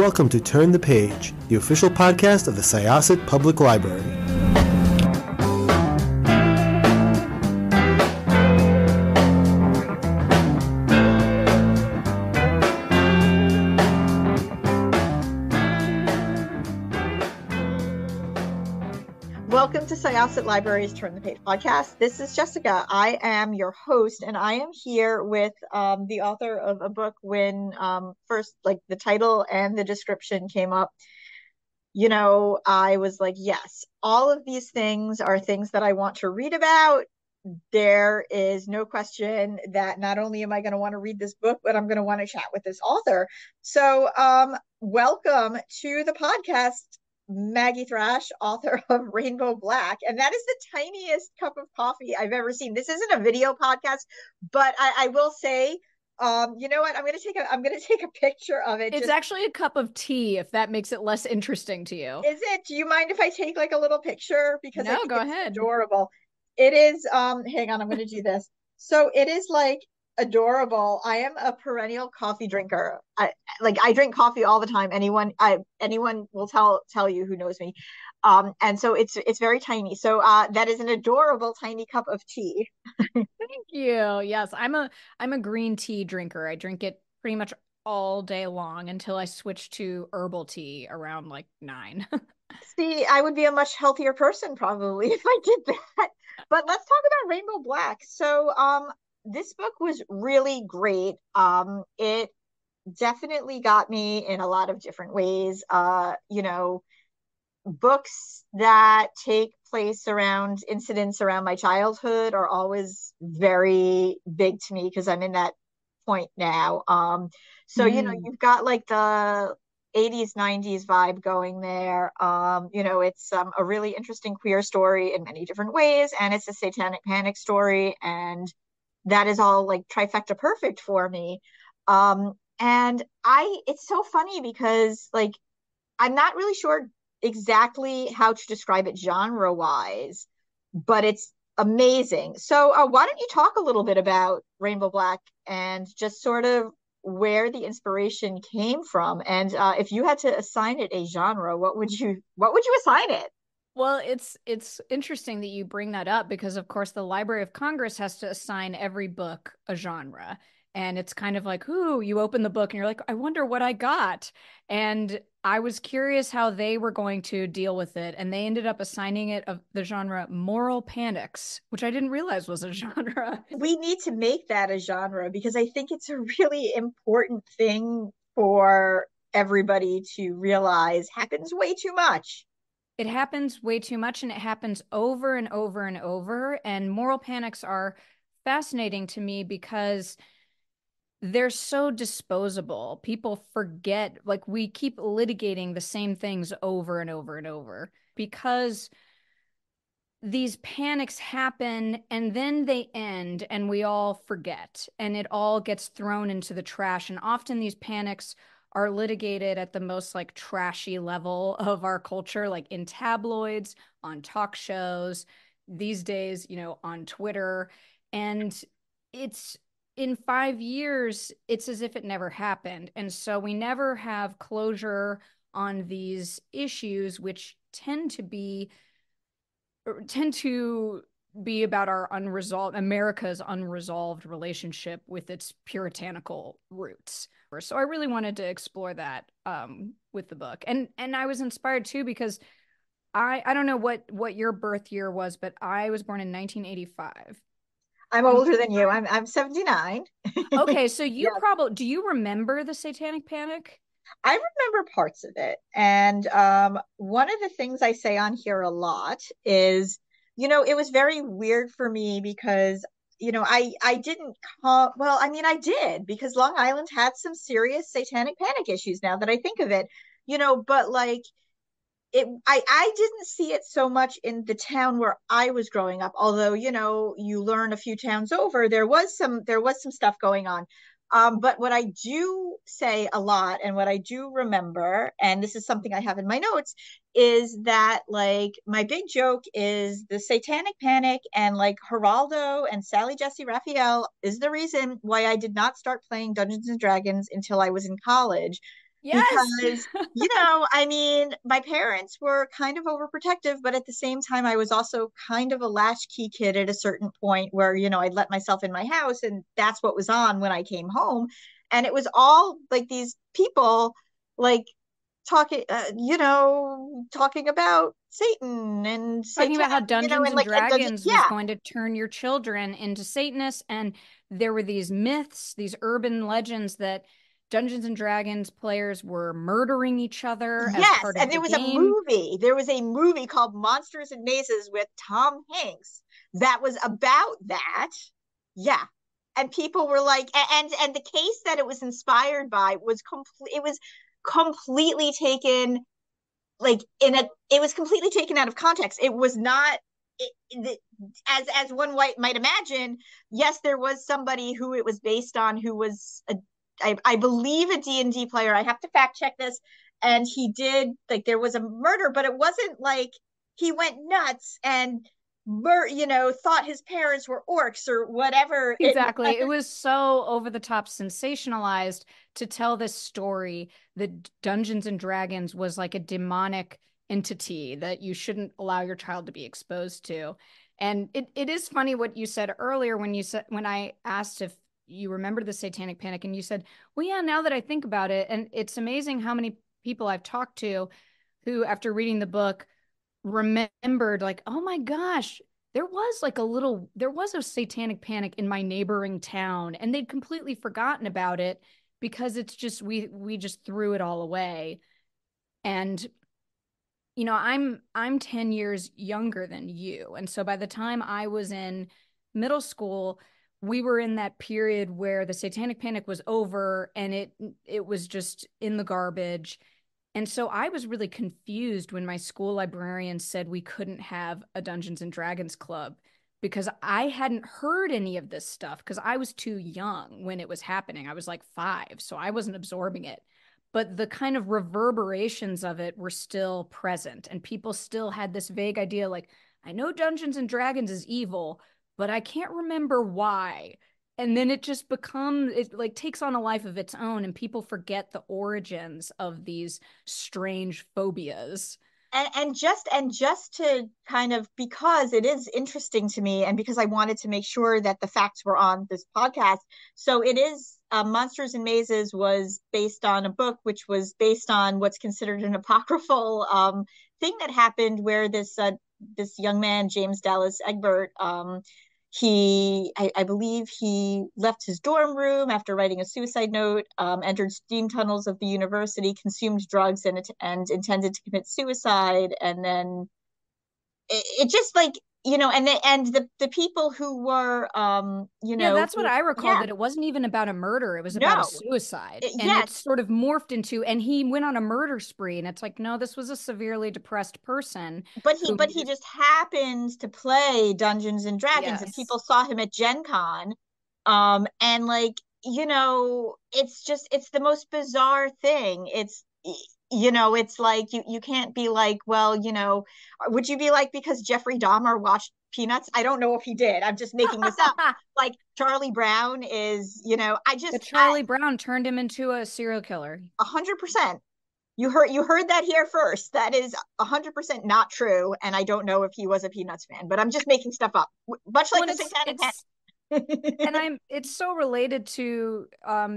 Welcome to Turn the Page, the official podcast of the Syosset Public Library. Welcome to Syosset Library's Turn the Page podcast. This is Jessikah. I am your host, and I am here with the author of a book. When first, the title and the description came up, I was like, yes, all of these things are things that I want to read about. There is no question that not only am I going to want to read this book, but I'm going to want to chat with this author. So welcome to the podcast, Maggie Thrash, author of Rainbow Black. And that is the tiniest cup of coffee I've ever seen. This isn't a video podcast, but I will say, you know what? I'm going to take a picture of it. It's actually a cup of tea, if that makes it less interesting to you. Is it? Do you mind if I take like a little picture? Because no, go ahead. Adorable. It is, hang on, I'm going to do this. So it is like adorable. I am a perennial coffee drinker. I drink coffee all the time. Anyone will tell you who knows me. And so it's very tiny. So that is an adorable tiny cup of tea. Thank you. Yes, I'm a green tea drinker. I drink it pretty much all day long until I switch to herbal tea around like 9. See, I would be a much healthier person probably if I did that. But let's talk about Rainbow Black. So this book was really great. It definitely got me in a lot of different ways. Books that take place around incidents around my childhood are always very big to me because I'm in that point now. You've got like the 80s, 90s vibe going there. It's a really interesting queer story in many different ways, and it's a Satanic Panic story, and that is all like trifecta perfect for me. It's so funny because like I'm not really sure exactly how to describe it genre wise, but it's amazing. So why don't you talk a little bit about Rainbow Black and just sort of where the inspiration came from, and if you had to assign it a genre, what would you assign it? Well, it's interesting that you bring that up because, of course, the Library of Congress has to assign every book a genre. And it's kind of like, ooh, you open the book and you're like, I wonder what I got. And I was curious how they were going to deal with it. And they ended up assigning it of the genre moral panics, which I didn't realize was a genre. We need to make that a genre because I think it's a really important thing for everybody to realize happens way too much. It happens way too much, and it happens over and over and over. And moral panics are fascinating to me because they're so disposable. People forget, like we keep litigating the same things over and over and over because these panics happen and then they end and we all forget and it all gets thrown into the trash. And often these panics are litigated at the most like trashy level of our culture, like in tabloids, on talk shows, these days, on Twitter. And it's in 5 years, it's as if it never happened. And so we never have closure on these issues, which tend to be about our America's unresolved relationship with its puritanical roots. So I really wanted to explore that with the book. And I was inspired too because I don't know what your birth year was, but I was born in 1985. I'm older than you. I'm 79. Okay, so you probably, do you remember the Satanic Panic? I remember parts of it. And one of the things I say on here a lot is, it was very weird for me because, I didn't call, well, I mean, I did because Long Island had some serious Satanic Panic issues now that I think of it, but like, I didn't see it so much in the town where I was growing up, although you learn a few towns over there was some stuff going on. But what I do say a lot and what I do remember, and this is something I have in my notes, is that like my big joke is the Satanic Panic and like Geraldo and Sally Jesse Raphael is the reason why I did not start playing Dungeons and Dragons until I was in college. Yes. I mean, my parents were kind of overprotective, but at the same time, I was also kind of a latchkey kid at a certain point where, I'd let myself in my house and that's what was on when I came home. And it was all like these people like talking, talking about Satan and Talking Satan, about how Dungeons and and like, Dragons was yeah, going to turn your children into Satanists. And there were these myths, these urban legends that Dungeons and Dragons players were murdering each other as yes. part of And the there was a game. movie. There was a movie called Monsters and Mazes with Tom Hanks that was about that. Yeah. And people were like, and the case that it was inspired by was complete. It was completely taken like it was completely taken out of context. It was not as one might imagine. Yes, there was somebody who it was based on who was I believe a D&D player. I have to fact check this. And he did like there was a murder, but it wasn't like he went nuts and thought his parents were orcs or whatever. Exactly. It was so over the top sensationalized to tell this story that Dungeons and Dragons was like a demonic entity that you shouldn't allow your child to be exposed to. And it is funny what you said earlier when I asked if you remember the Satanic Panic and you said, "Well, yeah, now that I think about it." And it's amazing how many people I've talked to who after reading the book remembered like, "Oh my gosh, there was a satanic panic in my neighboring town," and they'd completely forgotten about it because it's just we just threw it all away. And I'm 10 years younger than you, and so by the time I was in middle school, we were in that period where the satanic panic was over and it was just in the garbage. And so I was really confused when my school librarian said we couldn't have a Dungeons and Dragons club because I hadn't heard any of this stuff because I was too young when it was happening. I was like 5, so I wasn't absorbing it. But the kind of reverberations of it were still present, and people still had this vague idea like, I know Dungeons and Dragons is evil, but I can't remember why. And then it like takes on a life of its own and people forget the origins of these strange phobias. And just to kind of because it is interesting to me and because I wanted to make sure that the facts were on this podcast. So it is Monsters and Mazes was based on a book which was based on what's considered an apocryphal thing that happened where this young man James Dallas Egbert I believe he left his dorm room after writing a suicide note, entered steam tunnels of the university, consumed drugs, and intended to commit suicide. And then it just like and the people who were Yeah, that's what who, I recall, yeah, that it wasn't even about a murder, it was about a no, suicide. And yes, it's sort of morphed into, and he went on a murder spree. And it's like, no, this was a severely depressed person who but made he it. just happens to play Dungeons and Dragons, and Yes. people saw him at Gen Con. And like, it's the most bizarre thing. It's like you can't be like, well, would you be like because Jeffrey Dahmer watched Peanuts? I don't know if he did. I'm just making this up. Like Charlie Brown is, That Charlie Brown turned him into a serial killer. 100%. You heard that here first. That is 100% not true, and I don't know if he was a Peanuts fan, but I'm just making stuff up. Much like When the Satanic and Panic. it's so related to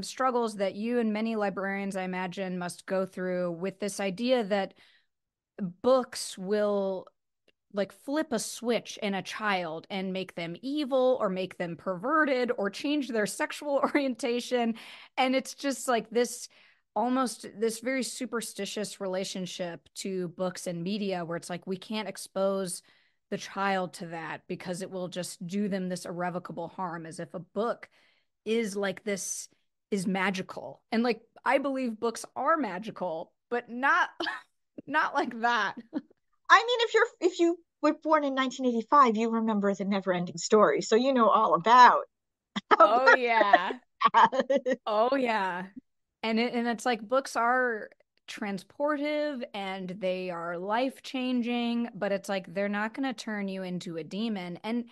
struggles that you and many librarians, I imagine, must go through with this idea that books will like flip a switch in a child and make them evil or make them perverted or change their sexual orientation. And it's just like this almost this very superstitious relationship to books and media where it's like we can't expose the child to that because it will just do them this irrevocable harm, as if a book is like this is magical. And like I believe books are magical, but not not like that. I mean, if you were born in 1985, you remember the Never Ending Story, so you know all about how Oh books yeah. are. Oh yeah. And it's like books are transportive and they are life-changing, but it's like they're not going to turn you into a demon. And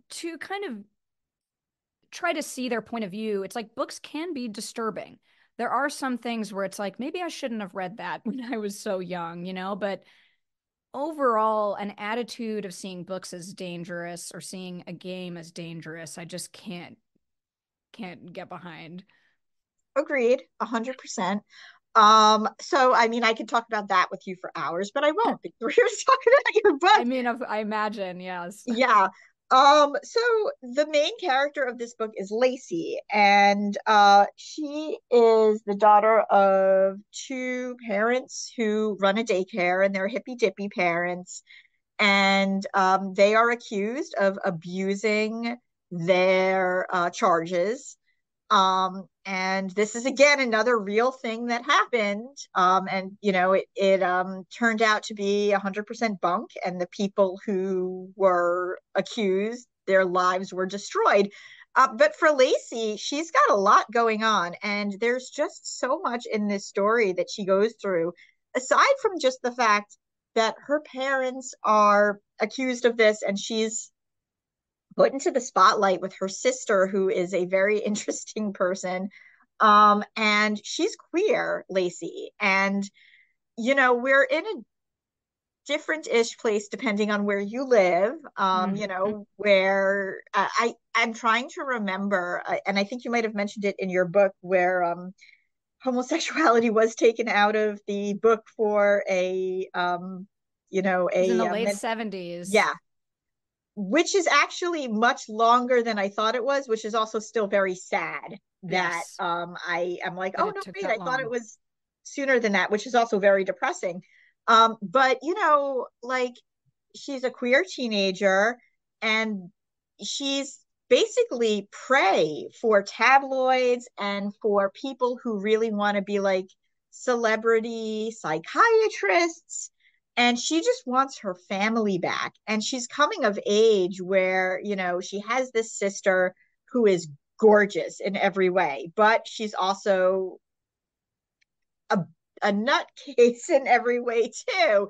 to kind of try to see their point of view, it's like books can be disturbing. there are some things where it's like, maybe I shouldn't have read that when I was so young, but overall, an attitude of seeing books as dangerous or seeing a game as dangerous, I just can't get behind. Agreed, 100%. So I mean, I could talk about that with you for hours, but I won't because we're here to talk about your I book. mean, I imagine, yes. Yeah. So the main character of this book is Lacey, and she is the daughter of two parents who run a daycare, and they're hippy dippy parents, and they are accused of abusing their charges. And this is again another real thing that happened. And it turned out to be 100% bunk, and the people who were accused, their lives were destroyed. But for Lacey, she's got a lot going on, and there's just so much in this story that she goes through, aside from just the fact that her parents are accused of this, and she's put into the spotlight with her sister, who is a very interesting person. And she's queer, Lacey. And, we're in a different-ish place depending on where you live. Where I'm trying to remember, and I think you might have mentioned it in your book, where homosexuality was taken out of the book for It was in the late a 70s. yeah, which is actually much longer than I thought it was, which is also still very sad that Yes, I am like, that oh it no, took wait, that I thought it long. was sooner than that, which is also very depressing. But like she's a queer teenager, and she's basically prey for tabloids and for people who really want to be like celebrity psychiatrists, and she just wants her family back, and she's coming of age where she has this sister who is gorgeous in every way, but she's also a a nutcase in every way too.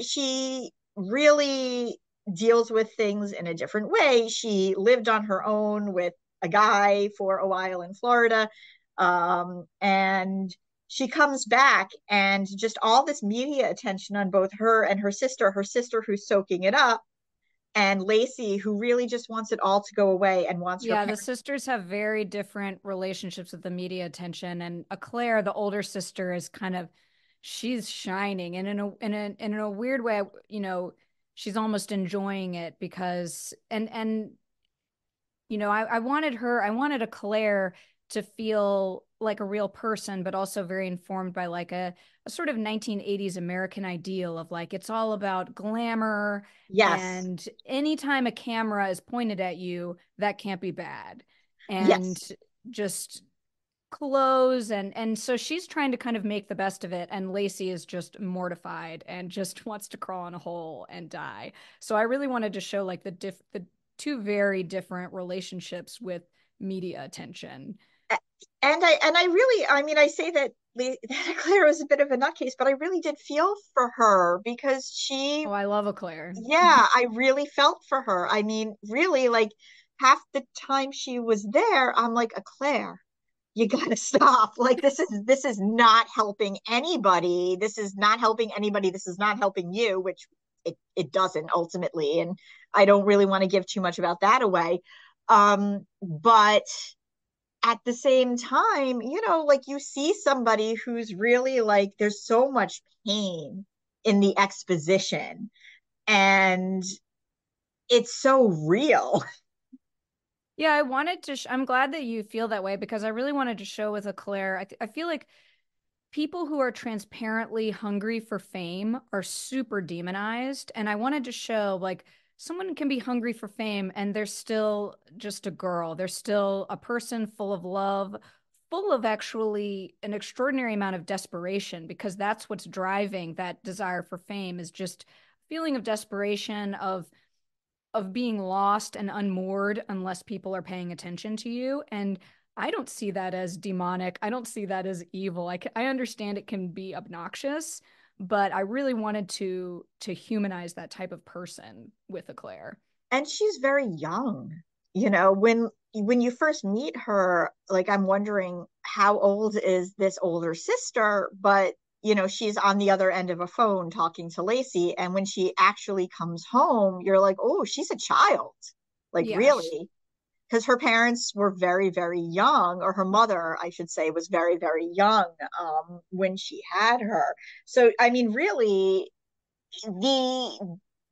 She really deals with things in a different way. She lived on her own with a guy for a while in Florida, and she comes back, and just all this media attention on both her and her sister who's soaking it up, and Lacey, who really just wants it all to go away and wants her Yeah, the parents. sisters have very different relationships with the media attention, and Claire, the older sister, is kind of she's shining, and in a weird way, she's almost enjoying it because I wanted a Claire to feel like a real person, but also very informed by like a sort of 1980s American ideal of like it's all about glamour, Yes, and anytime a camera is pointed at you, that can't be bad. And yes. just clothes and so she's trying to kind of make the best of it, and Lacey is just mortified and just wants to crawl in a hole and die. So I really wanted to show like the two very different relationships with media attention. And I really, I mean, I say that Claire was a bit of a nutcase, but I really did feel for her because Oh, I love a Claire. yeah, I really felt for her. I mean, really, like half the time she was there, I'm like, a Claire, you gotta stop. Like this is not helping anybody. This is not helping anybody. This is not helping you, which it doesn't ultimately. And I don't really want to give too much about that away. But at the same time, like you see somebody who's really like, there's so much pain in the exposition, and it's so real. Yeah, I wanted to I'm glad that you feel that way because I really wanted to show with a Claire. I feel like people who are transparently hungry for fame are super demonized. And I wanted to show like someone can be hungry for fame and they're still just a girl. They're still a person full of love, full of actually an extraordinary amount of desperation, because that's what's driving that desire for fame is just feeling of desperation, of being lost and unmoored unless people are paying attention to you. And I don't see that as demonic. I don't see that as evil. I understand it can be obnoxious, but I really wanted to humanize that type of person with Eclair. And she's very young, when when you first meet her, like, I'm wondering how old is this older sister, but she's on the other end of a phone talking to Lacey, and when she actually comes home, you're like, oh, she's a child, like, Yeah. really, because her parents were very, very young, or her mother, I should say, was very, very young when she had her. So, I mean, really,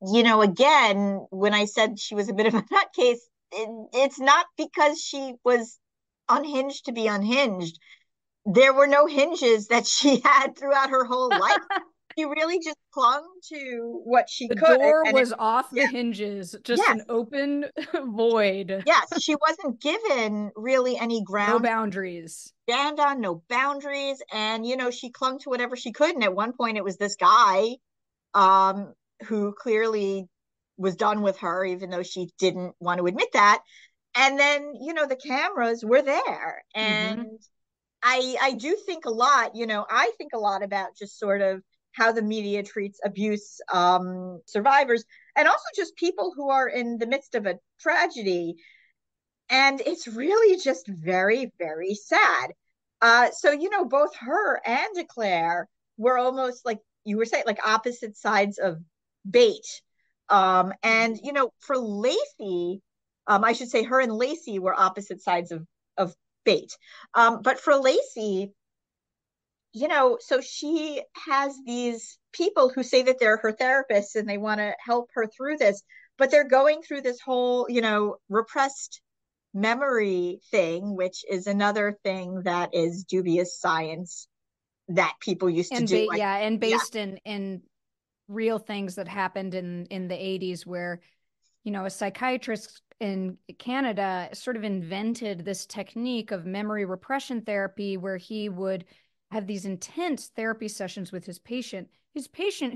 again, when I said she was a bit of a nutcase, it's not because she was unhinged to be unhinged. There were no hinges that she had throughout her whole life. She really just clung to what she The could. door And was off the hinges, just yes, an open void. yes, she wasn't given really any No ground boundaries. to stand on, no boundaries. And, she clung to whatever she could. And at one point, it was this guy um, who clearly was done with her, even though she didn't want to admit that. And then, the cameras were there. And Mm-hmm. I do think a lot, I think a lot about just sort of how the media treats abuse survivors, and also just people who are in the midst of a tragedy. And it's really just very, very sad. So, both her and Claire were almost, like you were saying, like opposite sides of bait. And, for Lacey, I should say her and Lacey were opposite sides of bait. But for Lacey, so she has these people who say that they're her therapists and they want to help her through this, but they're going through this whole, repressed memory thing, which is another thing that is dubious science that people used to And do. Like, and yeah, based in real things that happened in the 80s, where a psychiatrist in Canada sort of invented this technique of memory repression therapy, where he would have these intense therapy sessions with his patient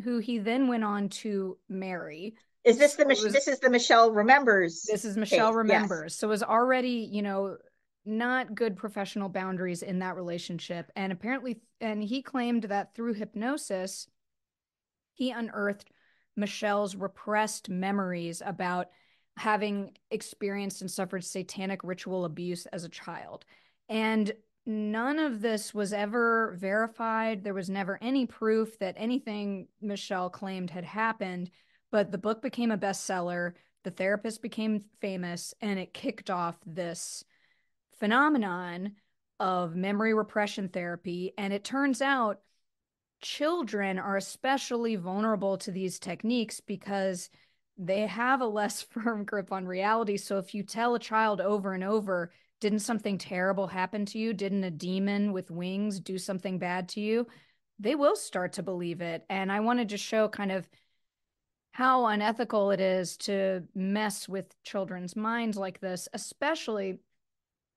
who he then went on to marry. is this So it was, this is the Michelle Remembers this is Michelle case? Yes. Remembers. So it was already, not good professional boundaries in that relationship. And apparently, and he claimed that through hypnosis, he unearthed Michelle's repressed memories about having experienced and suffered satanic ritual abuse as a child. And none of this was ever verified. There was never any proof that anything Michelle claimed had happened. But the book became a bestseller. The therapist became famous, and it kicked off this phenomenon of memory repression therapy. And it turns out children are especially vulnerable to these techniques because they have a less firm grip on reality. So if you tell a child over and over, didn't something terrible happen to you? Didn't a demon with wings do something bad to you? They will start to believe it. And I wanted to show kind of how unethical it is to mess with children's minds like this, especially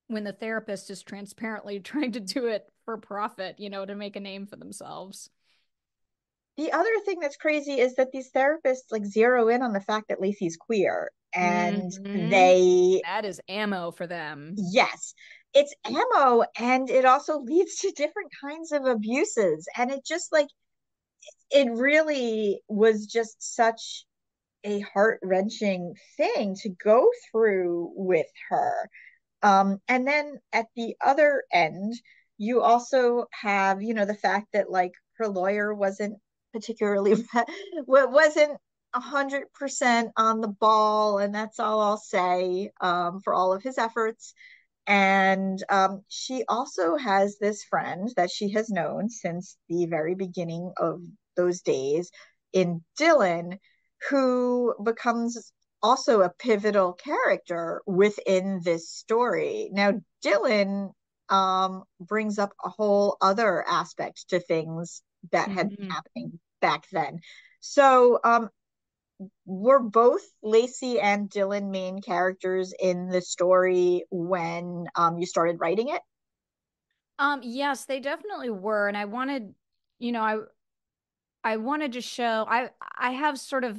when the therapist is transparently trying to do it for profit, to make a name for themselves. The other thing that's crazy is that these therapists like zero in on the fact that Lacey's queer, and Mm-hmm. they, That is ammo for them. yes, it's ammo, and it also leads to different kinds of abuses. And it just, like, it really was just such a heart-wrenching thing to go through with her. And then at the other end, you also have, the fact that, like, her lawyer wasn't particularly wasn't 100% on the ball, and that's all I'll say, for all of his efforts. And she also has this friend that she has known since the very beginning of those days in Dylan, who becomes also a pivotal character within this story. Now, Dylan brings up a whole other aspect to things that had been Mm-hmm. happening back then. So, were both Lacey and Dylan main characters in the story when you started writing it? Yes, they definitely were. And I wanted, you know, I wanted to show I have sort of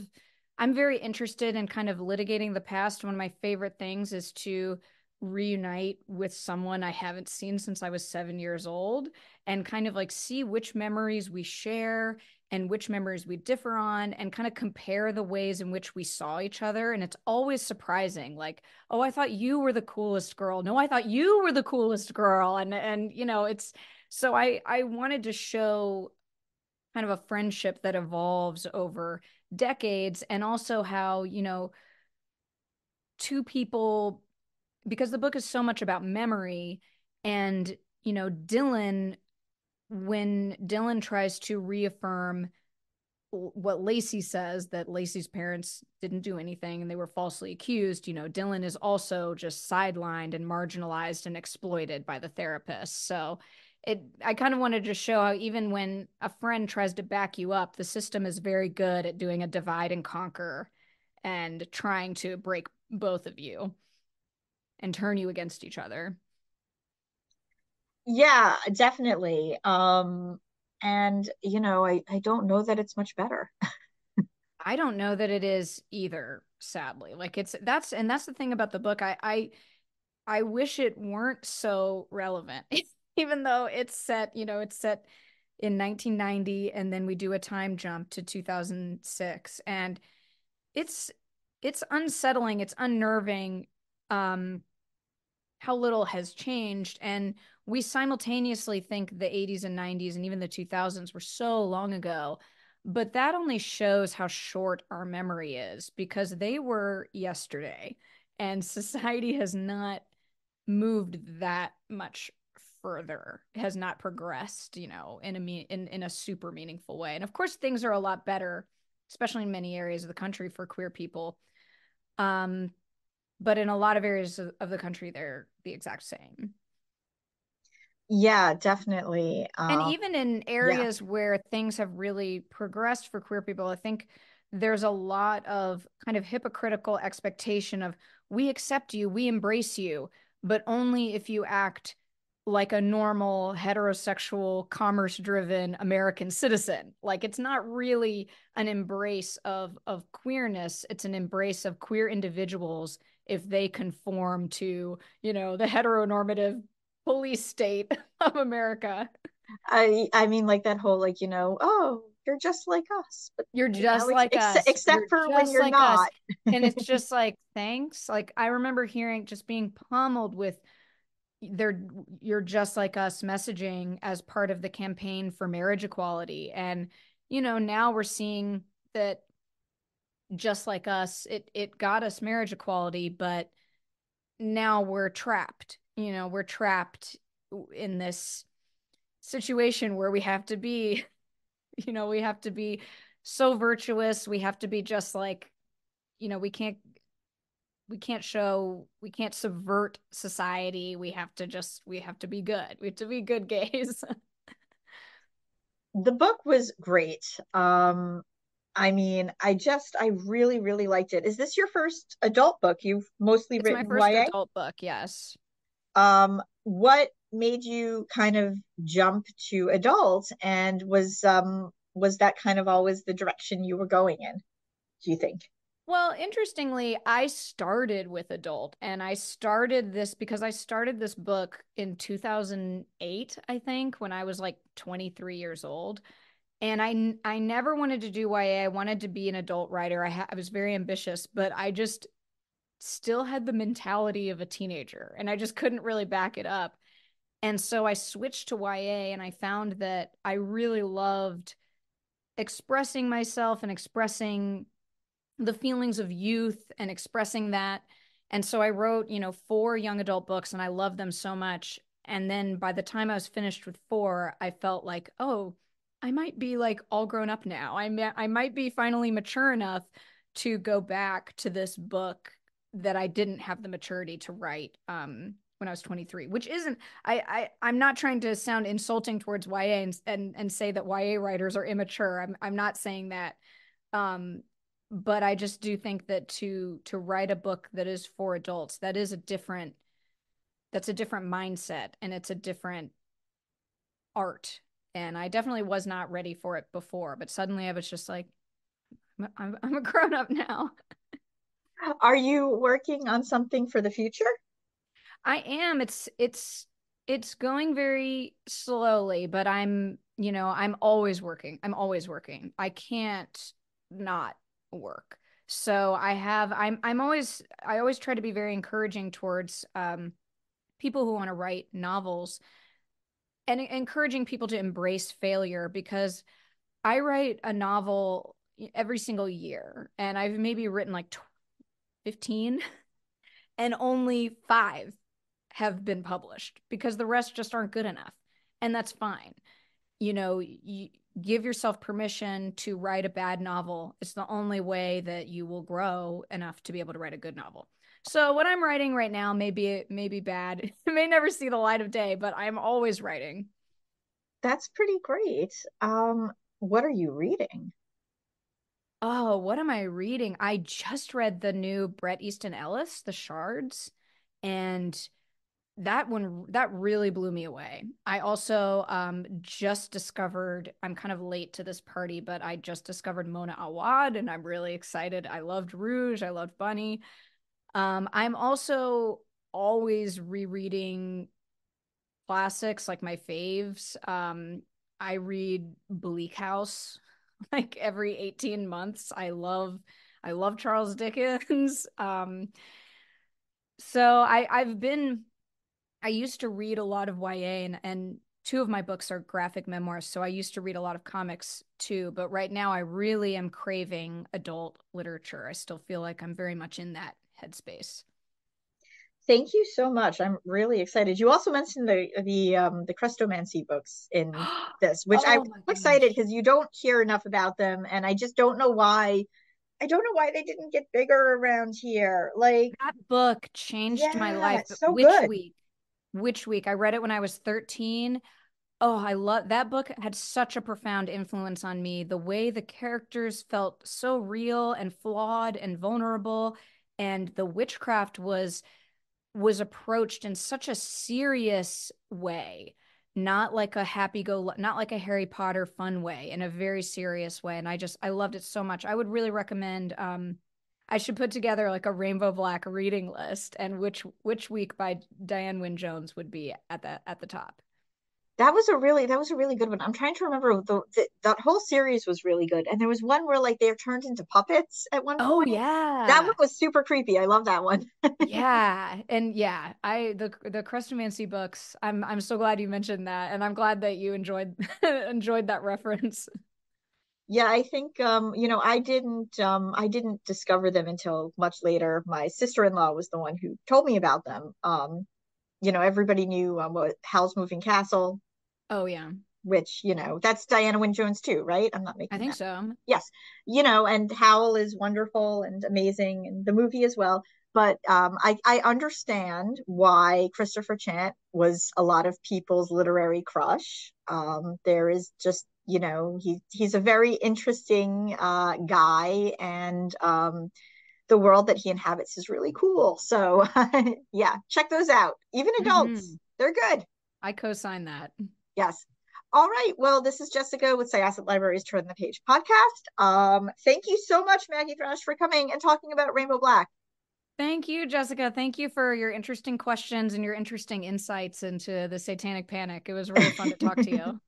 I'm very interested in kind of litigating the past. One of my favorite things is to reunite with someone I haven't seen since I was 7 years old and kind of like see which memories we share and which memories we differ on and kind of compare the ways in which we saw each other. And it's always surprising, like, oh, I thought you were the coolest girl. No, I thought you were the coolest girl. And you know, it's so I wanted to show kind of a friendship that evolves over decades, and also how, you know, two people, because the book is so much about memory, and you know, Dylan, when Dylan tries to reaffirm what Lacey says, that Lacey's parents didn't do anything and they were falsely accused, you know, Dylan is also just sidelined and marginalized and exploited by the therapist. So I kind of wanted to show how even when a friend tries to back you up, the system is very good at doing a divide and conquer and trying to break both of you and turn you against each other. Yeah, definitely. And you know, I don't know that it's much better. I don't know that it is either, sadly. Like that's the thing about the book. I wish it weren't so relevant. Even though it's set, you know, it's set in 1990 and then we do a time jump to 2006, and it's it's unsettling, it's unnerving, um how little has changed. And we simultaneously think the 80s and 90s and even the 2000s were so long ago. But that only shows how short our memory is, because they were yesterday and society has not moved that much further, has not progressed, you know, in a super meaningful way. And of course, things are a lot better, especially in many areas of the country for queer people. Um, but in a lot of areas of the country, they're the exact same. Yeah, definitely. And even in Yeah. areas where things have really progressed for queer people, I think there's a lot of kind of hypocritical expectation of, we accept you, we embrace you, but only if you act like a normal heterosexual commerce-driven American citizen. Like, it's not really an embrace of queerness, it's an embrace of queer individuals if they conform to, you know, the heteronormative police state of America. I mean, like that whole, like, you know, oh, you're just like us, but You're you just know, like us. except You're for when just you're like us. not. And it's just like, thanks. Like, I remember hearing, just being pummeled with, they're you're just like us messaging as part of the campaign for marriage equality. And, you know, now we're seeing that just like us, it got us marriage equality, but now we're trapped. You know, we're trapped in this situation where we have to be, you know, we have to be so virtuous, we have to be just like, you know, we can't subvert society, we have to be good, we have to be good gays. The book was great. I mean, I really, really liked it. Is this your first adult book? You've mostly It's my written first YA? adult book, yes. What made you kind of jump to adult, and was that kind of always the direction you were going in, do you think? Well, interestingly, I started with adult, and I started this because I started this book in 2008, I think, when I was like 23 years old. And I never wanted to do YA. I wanted to be an adult writer. I was very ambitious, but I just still had the mentality of a teenager, and I just couldn't really back it up. And so I switched to YA, and I found that I really loved expressing myself and expressing the feelings of youth and expressing that. And so I wrote, you know, 4 young adult books, and I loved them so much. And then by the time I was finished with 4, I felt like, oh, I might be like all grown up now. I might be finally mature enough to go back to this book that I didn't have the maturity to write when I was 23, which isn't, I'm not trying to sound insulting towards YA and say that YA writers are immature. I'm not saying that. Um, but I just do think that to write a book that is for adults, that's a different mindset, and it's a different art. And I definitely was not ready for it before, but suddenly I was just like, I'm a grown up now. Are you working on something for the future? I am. It's going very slowly, but I'm always working. I'm always working. I can't not work. So I always try to be very encouraging towards people who want to write novels and encouraging people to embrace failure, because I write a novel every single year and I've maybe written like 15 and only 5 have been published because the rest just aren't good enough. And that's fine. You give yourself permission to write a bad novel. It's the only way that you will grow enough to be able to write a good novel. So what I'm writing right now may be bad. It may never see the light of day, but I'm always writing. That's pretty great. What are you reading? Oh, what am I reading? I just read the new Bret Easton Ellis, The Shards, and that really blew me away. I also just discovered, I'm kind of late to this party, but I just discovered Mona Awad and I'm really excited. I loved Rouge, I loved Bunny. I'm also always rereading classics, like my faves. I read Bleak House like every 18 months. I love Charles Dickens. So I used to read a lot of YA, and 2 of my books are graphic memoirs, so I used to read a lot of comics too, but right now I really am craving adult literature. I still feel like I'm very much in that headspace. Thank you so much. I'm really excited. You also mentioned the Crestomancy books in this, which I'm Oh my excited gosh. because you don't hear enough about them, and I just don't know why. I don't know why they didn't get bigger around here. Like, That book changed my yeah, life. it's But so which good. week? Which week? I read it when I was 13. Oh, I love that book. Had such a profound influence on me. The way the characters felt so real and flawed and vulnerable, and the witchcraft was approached in such a serious way, not like a not like a Harry Potter fun way, in a very serious way. And I loved it so much. I would really recommend I should put together like a Rainbow Black reading list, and which week by Diane Wynne Jones would be at the top. That was a really good one. I'm trying to remember that whole series was really good. And there was one where like they're turned into puppets at one Oh point. That one yeah. was super creepy. I love that one. Yeah. And yeah, the Crestomancy books, I'm so glad you mentioned that, and I'm glad that you enjoyed enjoyed that reference. Yeah, I think I didn't discover them until much later. My sister-in-law was the one who told me about them. Everybody knew what Howl's Moving Castle, Oh yeah. which, that's Diana Wynne Jones too, right? I'm not I making think that. so. Yes, and Howl is wonderful and amazing, and the movie as well. But I understand why Christopher Chant was a lot of people's literary crush. There is just, he's a very interesting guy, and the world that he inhabits is really cool. So yeah, check those out. Even adults, Hmm. they're good. I co-sign that. Yes. All right. Well, this is Jessikah with Syosset Library's Turn the Page podcast. Thank you so much, Maggie Thrash, for coming and talking about Rainbow Black. Thank you, Jessikah. Thank you for your interesting questions and your interesting insights into the Satanic Panic. It was really fun to talk to you.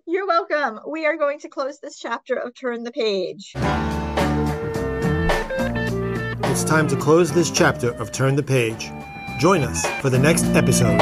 You're welcome. We are going to close this chapter of Turn the Page. It's time to close this chapter of Turn the Page. Join us for the next episode.